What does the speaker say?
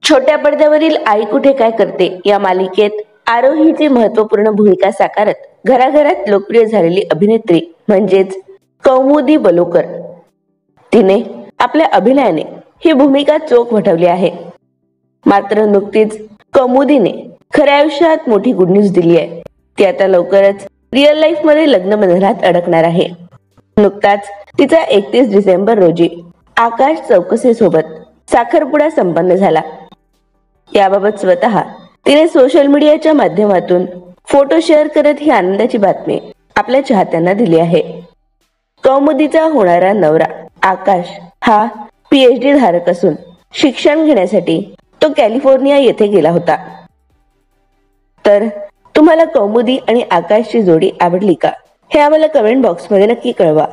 छोट्या पडद्यावरील आई कुठे काय करते या मालिकेत आरोहीची महत्वपूर्ण भूमिका साकारत घराघरात लोकप्रिय झालेली अभिनेत्री म्हणजेच कौमुदी बलोकर. तिने आपल्या अभिनयाने ही भूमिका चोख वठवली आहे. मात्र नुकतीच कौमुदीने खऱ्या आयुष्यात मोठी गुड न्यूज दिली आहे. ती आता लवकरच रिअल लाईफ मध्ये लग्न बंधनात अडकणार आहे. नुकताच तिचा 31 डिसेंबर रोजी आकाश चौकसे सोबत साखरपुडा संपन्न झाला. याबाबत स्वतः तिने सोशल मीडियाच्या माध्यमातून फोटो शेअर करत ही आनंदाची बातमी आपल्या चाहत्यांना दिली आहे. कौमुदीचा होणारा नवरा आकाश हा PhD धारक असून शिक्षण घेण्यासाठी तो कॅलिफोर्निया येथे गेला होता. तर तुम्हाला कौमुदी आणि आकाशची जोडी आवडली का हे आम्हाला कमेंट बॉक्स मध्ये नक्की कळवा.